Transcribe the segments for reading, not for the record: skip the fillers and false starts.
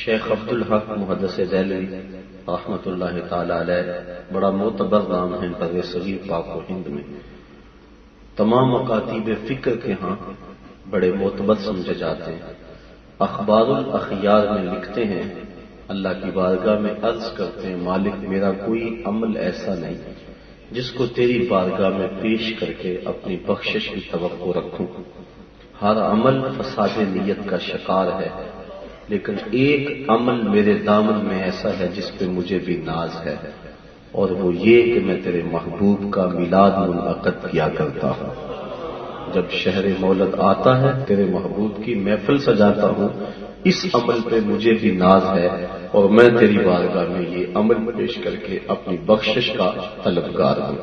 شیخ عبدالحق محدث دہلوی رحمۃ اللہ تعالی علیہ بڑا معتبر نام ہے بر صغیر پاک و ہند میں. تمام مکاتیب فکر کے ہاں بڑے معتبر سمجھے جاتے ہیں. اخبار الاخیار میں لکھتے ہیں، اللہ کی بارگاہ میں عرض کرتے ہیں مالک میرا کوئی عمل ایسا نہیں جس کو تیری بارگاہ میں پیش کر کے اپنی بخشش کی توقع رکھوں. ہر عمل فساد نیت کا شکار ہے، لیکن ایک عمل میرے دامن میں ایسا ہے جس پہ مجھے بھی ناز ہے، اور وہ یہ کہ میں تیرے محبوب کا میلاد منعقد کیا کرتا ہوں. جب شہر مولد آتا ہے تیرے محبوب کی محفل سجاتا ہوں. اس عمل پہ مجھے بھی ناز ہے اور میں تیری بارگاہ میں یہ عمل پیش کر کے اپنی بخشش کا طلبگار ہوں.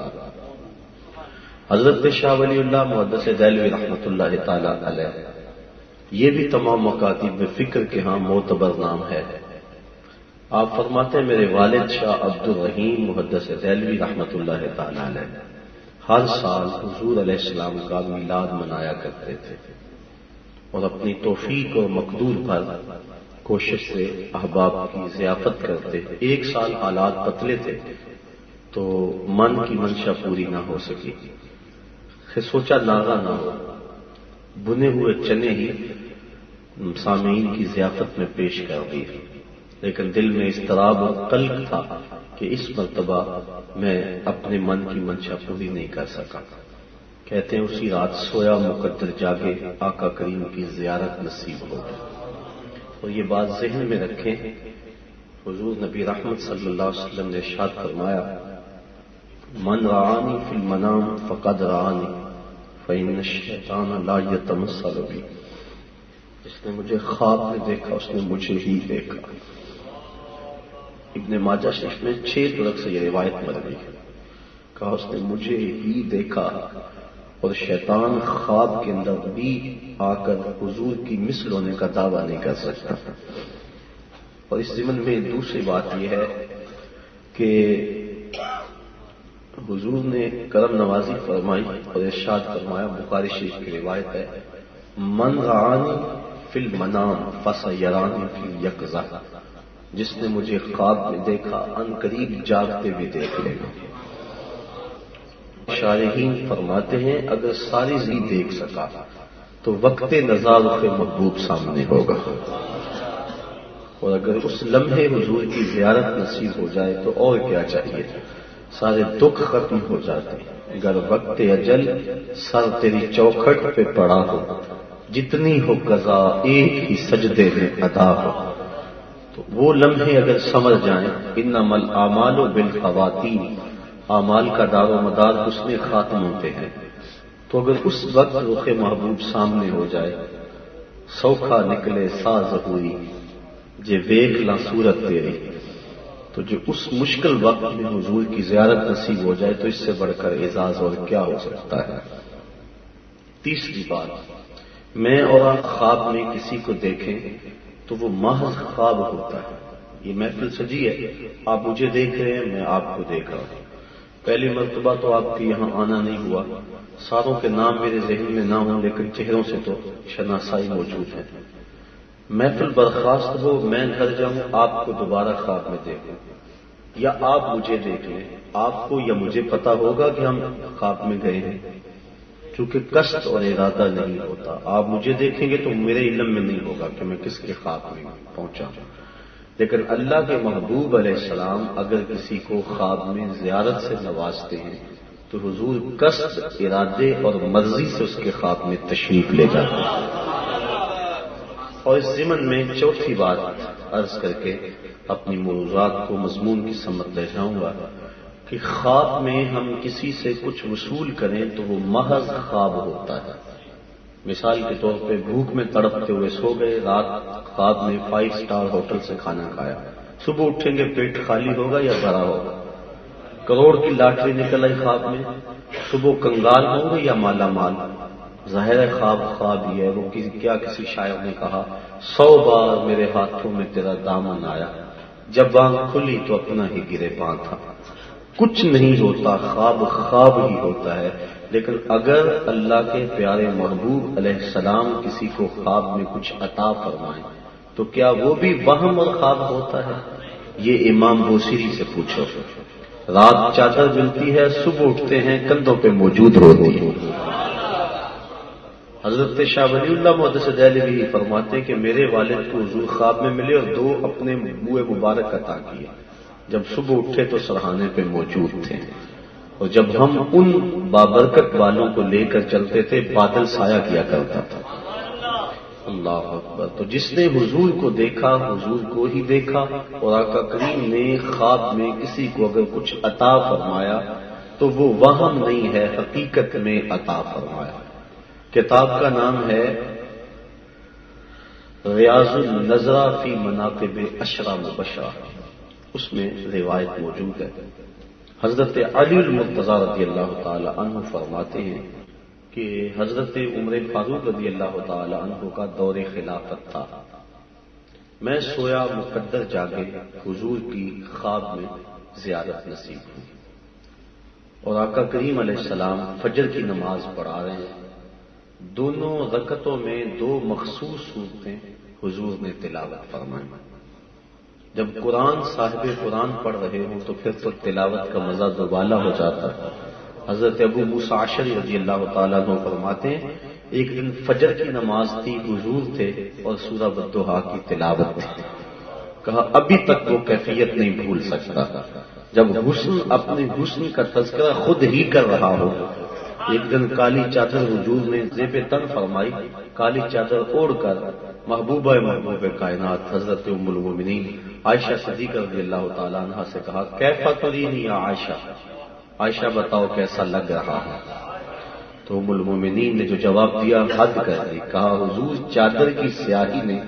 حضرت شاہ ولی اللہ محدث دہلوی رحمۃ اللہ تعالی علیہ یہ بھی تمام مکاتب فکر کے ہاں معتبر نام ہے. آپ فرماتے ہیں میرے والد شاہ عبد الرحیم محدث دہلوی رحمۃ اللہ تعالی علیہ ہر سال حضور علیہ السلام کا میلاد منایا کرتے تھے اور اپنی توفیق اور مقدور پر کوشش سے احباب کی ضیافت کرتے. ایک سال حالات پتلے تھے تو من کی منشا پوری نہ ہو سکی. سوچا ناغا نہ ہو، بنے ہوئے چنے ہی سامعین کی ضیافت میں پیش کر دی، لیکن دل میں اضطراب اور قلق تھا کہ اس مرتبہ میں اپنے من کی منشا پوری نہیں کر سکا. کہتے ہیں اسی رات سویا مقدر جاگے آقا کریم کی زیارت نصیب ہو. اور یہ بات ذہن میں رکھیں، حضور نبی رحمت صلی اللہ علیہ وسلم نے ارشاد فرمایا من رعانی فی المنام فقد رعانی فإن الشیطان لا یتمثل بی. جس نے مجھے خواب میں دیکھا اس نے مجھے ہی دیکھا. ابن ماجہ شریف میں 6 طرق سے یہ روایت مروی ہے. کہا اس نے مجھے ہی دیکھا اور شیطان خواب کے اندر بھی آ کر حضور کی مثل ہونے کا دعویٰ نہیں کر سکتا. اور اس ضمن میں دوسری بات یہ ہے کہ حضور نے کرم نوازی فرمائی اور ارشاد فرمایا، بخاری شریف کی روایت ہے من رعانی فی المنام فسیرانی فی الیقظہ. جس نے مجھے خواب میں دیکھا ان قریب جاگتے بھی دیکھ لے گا. شارحین فرماتے ہیں اگر ساری زی دیکھ سکا تو وقت نظارف محبوب سامنے ہوگا، اور اگر اس لمحے حضور کی زیارت نصیب ہو جائے تو اور کیا چاہیے. سارے دکھ ختم ہو جاتے. اگر وقت اجل سر تیری چوکھٹ پہ پڑا ہو، جتنی ہو قضا ایک ہی سجدے میں ادا ہو. تو وہ لمحے اگر سمجھ جائیں انما الاعمال بالخواتیم، اعمال کا دار و مدار حسن خاتم ہوتے ہیں، تو اگر اس وقت رخ محبوب سامنے ہو جائے سوکھا نکلے سا ظہوری جے ویکھ لا صورت تیری، تو جو اس مشکل وقت میں حضور کی زیارت نصیب ہو جائے تو اس سے بڑھ کر اعزاز اور کیا ہو سکتا ہے. تیسری بات، میں اور آپ خواب میں کسی کو دیکھیں تو وہ محض خواب ہوتا ہے. یہ محفل سجی ہے، آپ مجھے دیکھ رہے ہیں، میں آپ کو دیکھ رہا ہوں. پہلی مرتبہ تو آپ کے یہاں آنا نہیں ہوا، ساروں کے نام میرے ذہن میں نہ ہوں لیکن چہروں سے تو شناسائی موجود ہے. محفل برخاست ہو، میں گھر جاؤں، آپ کو دوبارہ خواب میں دیکھوں، یا آپ مجھے دیکھ لیں، آپ کو یا مجھے پتا ہوگا کہ ہم خواب میں گئے ہیں. چونکہ قصد اور ارادہ نہیں ہوتا، آپ مجھے دیکھیں گے تو میرے علم میں نہیں ہوگا کہ میں کس کے خواب میں پہنچا. لیکن اللہ کے محبوب علیہ السلام اگر کسی کو خواب میں زیارت سے نوازتے ہیں تو حضور قصد، ارادے اور مرضی سے اس کے خواب میں تشریف لے جاتے ہیں. اور اس ضمن میں چوتھی بات عرض کر کے اپنی موضوعات کو مضمون کی سمت لے جاؤں گا کہ خواب میں ہم کسی سے کچھ وصول کریں تو وہ محض خواب ہوتا ہے. مثال کے طور پہ بھوک میں تڑپتے ہوئے سو گئے، رات خواب میں 5 اسٹار ہوٹل سے کھانا کھایا، صبح اٹھیں گے پیٹ خالی ہوگا یا بھرا ہوگا. کروڑ کی لاٹری نکل آئی خواب میں، صبح کنگال ہوں گے یا مالا مال. ظاہر ہے خواب خواب ہی ہے. وہ کسی شاعر نے کہا 100 بار میرے ہاتھوں میں تیرا دامن آیا، جب آنکھ کھلی تو اپنا ہی گرے پاں تھا. کچھ نہیں ہوتا، خواب خواب ہی ہوتا ہے. لیکن اگر اللہ کے پیارے محبوب علیہ السلام کسی کو خواب میں کچھ عطا فرمائیں تو کیا وہ بھی وہم اور خواب ہوتا ہے؟ یہ امام بوصیری سے پوچھو۔ رات چادر ملتی ہے، صبح اٹھتے ہیں کندھوں پہ موجود ہوتی ہے۔ حضرت شاہ ولی اللہ محدث دہلوی فرماتے کہ میرے والد کو حضور خواب میں ملے اور 2 اپنے منہ مبارک عطا کیے۔ جب صبح اٹھے تو سرہانے پہ موجود تھے، اور جب ہم ان بابرکت والوں کو لے کر چلتے تھے بادل سایہ کیا کرتا تھا۔ اللہ اکبر۔ تو جس نے حضور کو دیکھا حضور کو ہی دیکھا، اور آقا کریم نے خواب میں کسی کو اگر کچھ عطا فرمایا تو وہ وہم نہیں ہے، حقیقت میں عطا فرمایا۔ کتاب کا نام ہے ریاض النظرہ فی مناقب عشرہ مبشرہ، اس میں روایت موجود ہے۔ حضرت علی المرتضیٰ رضی اللہ تعالی عنہ فرماتے ہیں کہ حضرت عمر فاروق رضی اللہ تعالی عنہ کا دور خلافت تھا۔ میں سویا مقدر جاگے، حضور کی خواب میں زیارت نصیب ہوئی، اور آقا کریم علیہ السلام فجر کی نماز پڑھا رہے ہیں۔ دونوں رکعتوں میں 2 مخصوص صورتیں حضور نے تلاوت فرمائی۔ جب قرآن صاحب قرآن پڑھ رہے ہوں تو پھر تو تلاوت کا مزہ دوبالا ہو جاتا ہے۔ حضرت ابو موسیٰ اشعری رضی اللہ تعالیٰ عنہ فرماتے ہیں ایک دن فجر کی نماز تھی، حضور تھے اور سورہ والضحیٰ کی تلاوت تھی۔ کہا ابھی تک وہ کیفیت نہیں بھول سکتا جب حسن اپنے حسن کا تذکرہ خود ہی کر رہا ہو۔ ایک دن کالی چادر حضور نے زیب تن فرمائی، کالی چادر اوڑھ کر محبوبہ کائنات حضرت ام المومنین عائشہ صدیقہ رضی اللہ تعالی عنہا سے کہا کیفا ترینی یا عائشہ، عائشہ بتاؤ کیسا لگ رہا ہے؟ تو ام المومنین نے جو جواب دیا حد کر دی، کہا حضور چادر کی سیاہی نے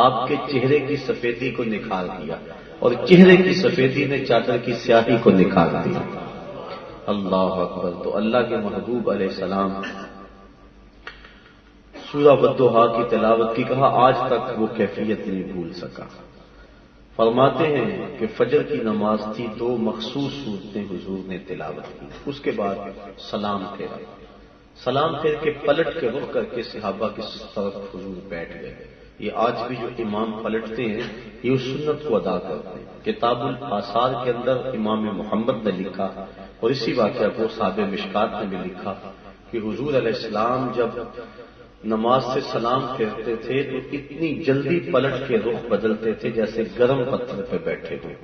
آپ کے چہرے کی سفیدی کو نکھار دیا، اور چہرے کی سفیدی نے چادر کی سیاہی کو نکھار دیا۔ اللہ اکبر۔ تو اللہ کے محبوب علیہ السلام سورہ والضحیٰ کی تلاوت کی، کہا آج تک وہ کیفیت نہیں بھول سکا۔ فرماتے ہیں کہ فجر کی نماز تھی، 2 مخصوص صورتیں حضور نے تلاوت کی، اس کے بعد سلام پھیرا، سلام پھیر کے پلٹ کے رخ کر کے صحابہ کی طرف حضور بیٹھ گئے۔ یہ آج بھی جو امام پلٹتے ہیں یہ اس سنت کو ادا کرتے ہیں۔ کتاب الآثار کے اندر امام محمد نے لکھا، اور اسی واقعہ کو صاحب مشکات نے بھی لکھا کہ حضور علیہ السلام جب نماز سے سلام پھیرتے تھے تو اتنی جلدی پلٹ کے رخ بدلتے تھے جیسے گرم پتھر پہ بیٹھے ہوں،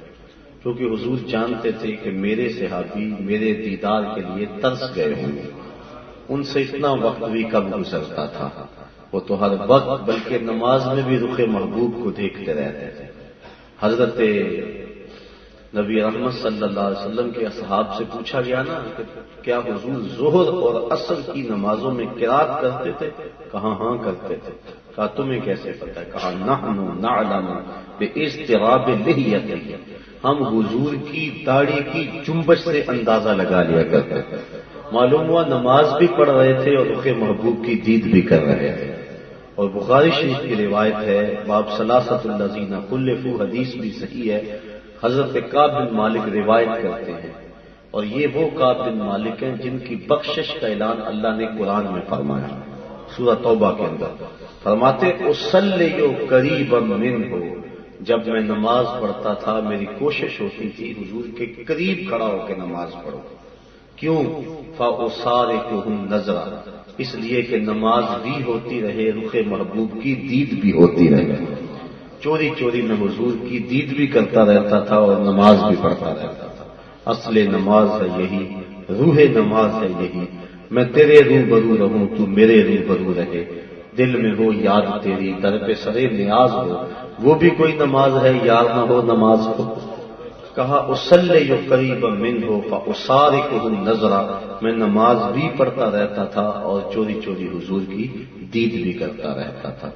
کیونکہ حضور جانتے تھے کہ میرے صحابی میرے دیدار کے لیے ترس گئے ہوں گے، ان سے اتنا وقت بھی کم گزرتا تھا، وہ تو ہر وقت بلکہ نماز میں بھی رخ محبوب کو دیکھتے رہتے تھے۔ حضرت نبی رحمت صلی اللہ علیہ وسلم کے اصحاب سے پوچھا گیا نا کہ کیا حضور ظہر اور عصر کی نمازوں میں قرات کرتے تھے؟ کہا ہاں کرتے تھے۔ کہا تمہیں کیسے پتہ ہے؟ کہا نحن نعلم باضطراب لحیتہ، ہم حضور کی داڑھی کی جنبش سے اندازہ لگا لیا کرتے تھے۔ معلوم ہوا نماز بھی پڑھ رہے تھے اور رخ محبوب کی دید بھی کر رہے تھے۔ اور بخاری شریف کی روایت ہے باب ثلاثۃ الذین خلفوا، حدیث بھی صحیح ہے، حضرت کعب بن مالک روایت کرتے ہیں، اور یہ وہ کعب بن مالک ہیں جن کی بخشش کا اعلان اللہ نے قرآن میں فرمایا سورہ توبہ کے اندر۔ فرماتے اصلی قریبا منہ، جب میں نماز پڑھتا تھا میری کوشش ہوتی تھی حضور کے قریب کھڑا ہو کے نماز پڑھو۔ کیوں؟ فاصارکہم نظرا، اس لیے کہ نماز بھی ہوتی رہے، رخ محبوب کی دید بھی ہوتی رہے۔ چوری چوری میں حضور کی دید بھی کرتا رہتا تھا اور نماز بھی پڑھتا رہتا تھا۔ اصل نماز ہے یہی، روح نماز ہے یہی، میں تیرے روبرو رہوں تو میرے روبرو رہے، دل میں ہو یاد تیری در پہ سرے نیاز ہو، وہ بھی کوئی نماز ہے یار نہ ہو نماز ہو۔ کہا اصلی قریبا منہ فاصارکہم نظرا، میں نماز بھی پڑھتا رہتا تھا اور چوری چوری حضور کی دید بھی کرتا رہتا تھا۔